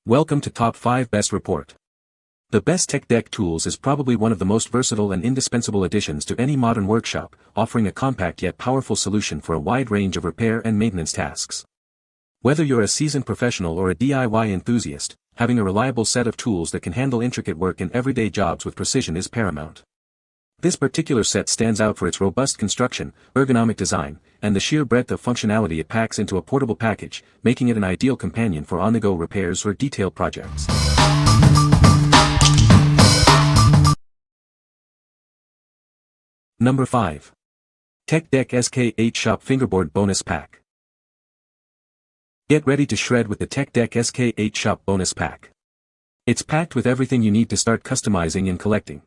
Welcome to Top 5 Best Report. The Best Tech Deck Tools is probably one of the most versatile and indispensable additions to any modern workshop, offering a compact yet powerful solution for a wide range of repair and maintenance tasks. Whether you're a seasoned professional or a DIY enthusiast, having a reliable set of tools that can handle intricate work in everyday jobs with precision is paramount. This particular set stands out for its robust construction, ergonomic design, and the sheer breadth of functionality it packs into a portable package, making it an ideal companion for on-the-go repairs or detail projects. Number 5. Tech Deck AXTH Shop Fingerboard Bonus Pack. Get ready to shred with the Tech Deck AXTH Shop Bonus Pack. It's packed with everything you need to start customizing and collecting.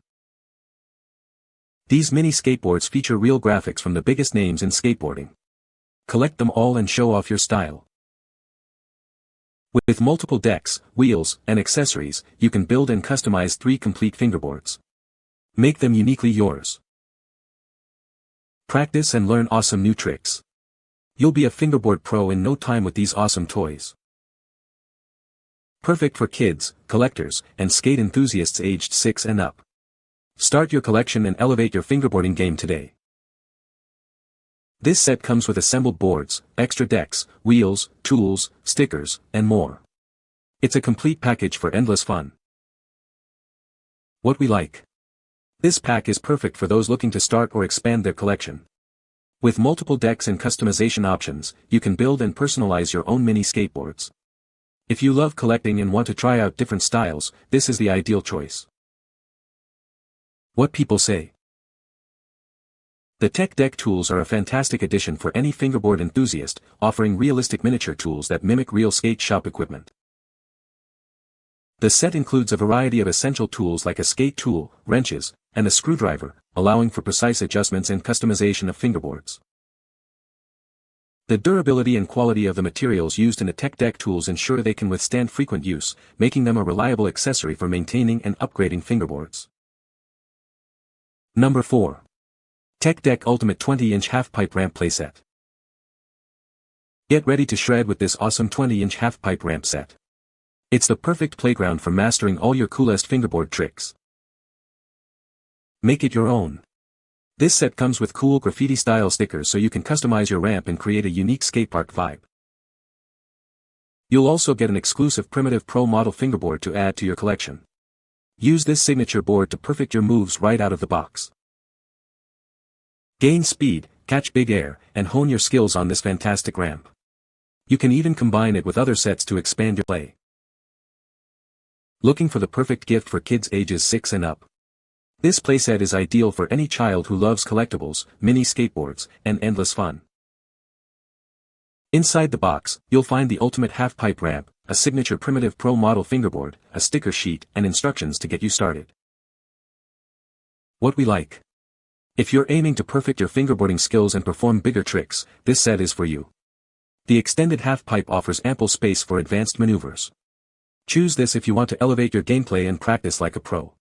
These mini skateboards feature real graphics from the biggest names in skateboarding. Collect them all and show off your style. With multiple decks, wheels, and accessories, you can build and customize 3 complete fingerboards. Make them uniquely yours. Practice and learn awesome new tricks. You'll be a fingerboard pro in no time with these awesome toys. Perfect for kids, collectors, and skate enthusiasts aged 6 and up. Start your collection and elevate your fingerboarding game today. This set comes with assembled boards, extra decks, wheels, tools, stickers, and more. It's a complete package for endless fun. What we like. This pack is perfect for those looking to start or expand their collection. With multiple decks and customization options, you can build and personalize your own mini skateboards. If you love collecting and want to try out different styles, this is the ideal choice. What people say. The Tech Deck tools are a fantastic addition for any fingerboard enthusiast, offering realistic miniature tools that mimic real skate shop equipment. The set includes a variety of essential tools like a skate tool, wrenches, and a screwdriver, allowing for precise adjustments and customization of fingerboards. The durability and quality of the materials used in the Tech Deck tools ensure they can withstand frequent use, making them a reliable accessory for maintaining and upgrading fingerboards. Number 4. Tech Deck Ultimate 20-inch Half-Pipe Ramp Playset. Get ready to shred with this awesome 20-inch half-pipe ramp set. It's the perfect playground for mastering all your coolest fingerboard tricks. Make it your own. This set comes with cool graffiti-style stickers so you can customize your ramp and create a unique skatepark vibe. You'll also get an exclusive Primitive Pro model fingerboard to add to your collection. Use this signature board to perfect your moves right out of the box. Gain speed, catch big air, and hone your skills on this fantastic ramp. You can even combine it with other sets to expand your play. Looking for the perfect gift for kids ages 6 and up? This playset is ideal for any child who loves collectibles, mini skateboards, and endless fun. Inside the box, you'll find the ultimate half-pipe ramp, a signature Primitive Pro model fingerboard, a sticker sheet, and instructions to get you started. What we like. If you're aiming to perfect your fingerboarding skills and perform bigger tricks, this set is for you. The extended half-pipe offers ample space for advanced maneuvers. Choose this if you want to elevate your gameplay and practice like a pro.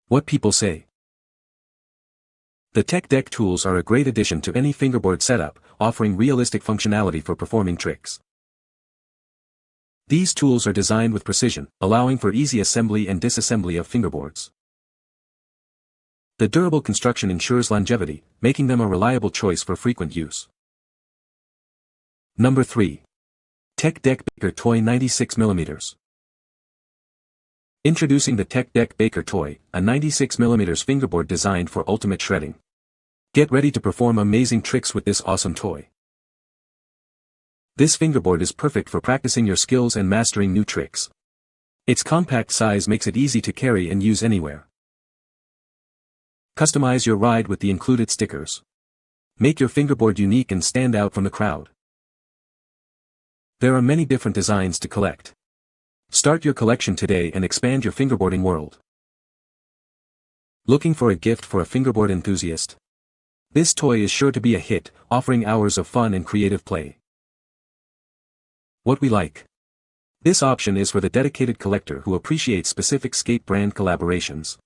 What people say. The Tech Deck tools are a great addition to any fingerboard setup, offering realistic functionality for performing tricks. These tools are designed with precision, allowing for easy assembly and disassembly of fingerboards. The durable construction ensures longevity, making them a reliable choice for frequent use. Number 3. Tech Deck Baker Toy 96mm. Introducing the Tech Deck Baker Toy, a 96mm fingerboard designed for ultimate shredding. Get ready to perform amazing tricks with this awesome toy. This fingerboard is perfect for practicing your skills and mastering new tricks. Its compact size makes it easy to carry and use anywhere. Customize your ride with the included stickers. Make your fingerboard unique and stand out from the crowd. There are many different designs to collect. Start your collection today and expand your fingerboarding world. Looking for a gift for a fingerboard enthusiast? This toy is sure to be a hit, offering hours of fun and creative play. What we like. This option is for the dedicated collector who appreciates specific skate brand collaborations.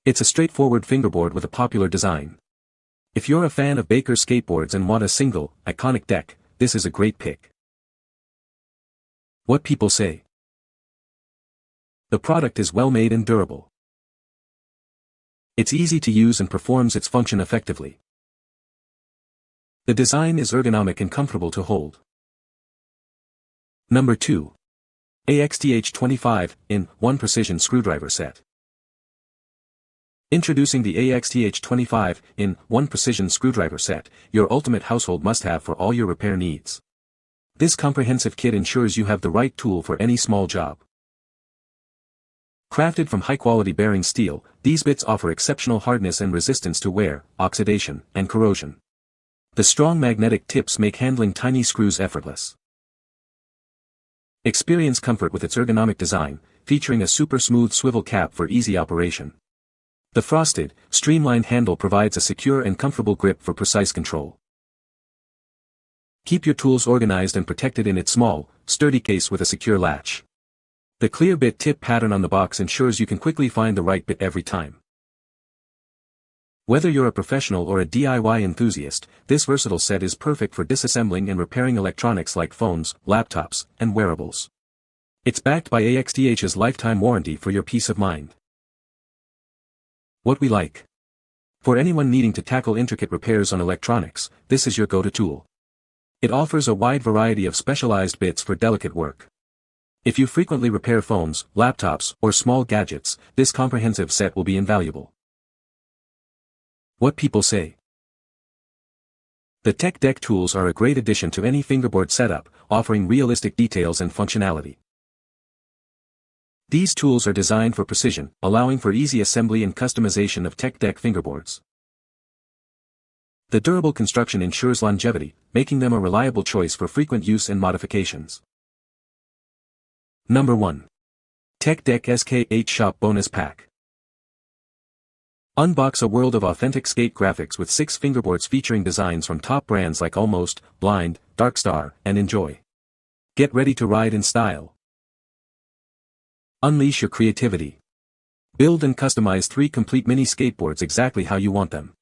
It's a straightforward fingerboard with a popular design. If you're a fan of Baker skateboards and want a single, iconic deck, this is a great pick. What people say. The product is well made and durable. It's easy to use and performs its function effectively. The design is ergonomic and comfortable to hold. Number 2. AXTH 25-in-1 Precision Screwdriver Set. Introducing the AXTH 25-in-1 Precision Screwdriver Set, your ultimate household must-have for all your repair needs. This comprehensive kit ensures you have the right tool for any small job. Crafted from high-quality bearing steel, these bits offer exceptional hardness and resistance to wear, oxidation, and corrosion. The strong magnetic tips make handling tiny screws effortless. Experience comfort with its ergonomic design, featuring a super smooth swivel cap for easy operation. The frosted, streamlined handle provides a secure and comfortable grip for precise control. Keep your tools organized and protected in its small, sturdy case with a secure latch. The clear bit tip pattern on the box ensures you can quickly find the right bit every time. Whether you're a professional or a DIY enthusiast, this versatile set is perfect for disassembling and repairing electronics like phones, laptops, and wearables. It's backed by AXTH's lifetime warranty for your peace of mind. What we like. For anyone needing to tackle intricate repairs on electronics, this is your go-to tool. It offers a wide variety of specialized bits for delicate work. If you frequently repair phones, laptops, or small gadgets, this comprehensive set will be invaluable. What people say. The Tech Deck tools are a great addition to any fingerboard setup, offering realistic details and functionality. These tools are designed for precision, allowing for easy assembly and customization of Tech Deck fingerboards. The durable construction ensures longevity, making them a reliable choice for frequent use and modifications. Number 1. Tech Deck SK8 Shop Bonus Pack. Unbox a world of authentic skate graphics with 6 fingerboards featuring designs from top brands like Almost, Blind, Darkstar, and Enjoy. Get ready to ride in style. Unleash your creativity. Build and customize 3 complete mini skateboards exactly how you want them.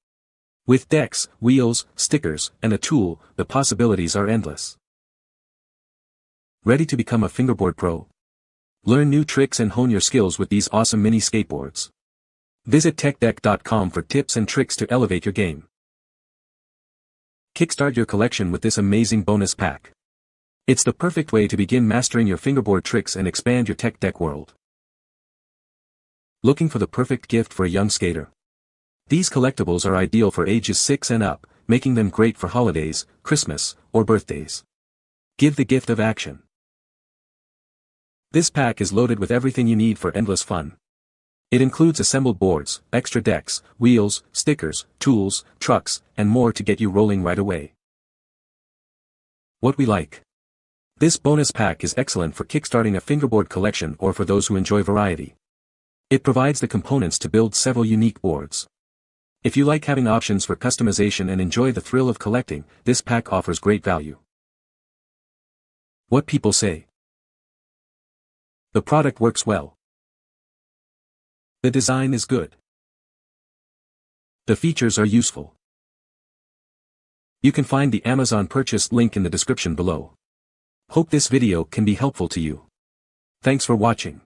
With decks, wheels, stickers, and a tool, the possibilities are endless. Ready to become a fingerboard pro? Learn new tricks and hone your skills with these awesome mini skateboards. Visit techdeck.com for tips and tricks to elevate your game. Kickstart your collection with this amazing bonus pack. It's the perfect way to begin mastering your fingerboard tricks and expand your Tech Deck world. Looking for the perfect gift for a young skater? These collectibles are ideal for ages 6 and up, making them great for holidays, Christmas, or birthdays. Give the gift of action. This pack is loaded with everything you need for endless fun. It includes assembled boards, extra decks, wheels, stickers, tools, trucks, and more to get you rolling right away. What we like. This bonus pack is excellent for kickstarting a fingerboard collection or for those who enjoy variety. It provides the components to build several unique boards. If you like having options for customization and enjoy the thrill of collecting, this pack offers great value. What people say. The product works well. The design is good. The features are useful. You can find the Amazon purchase link in the description below. Hope this video can be helpful to you. Thanks for watching.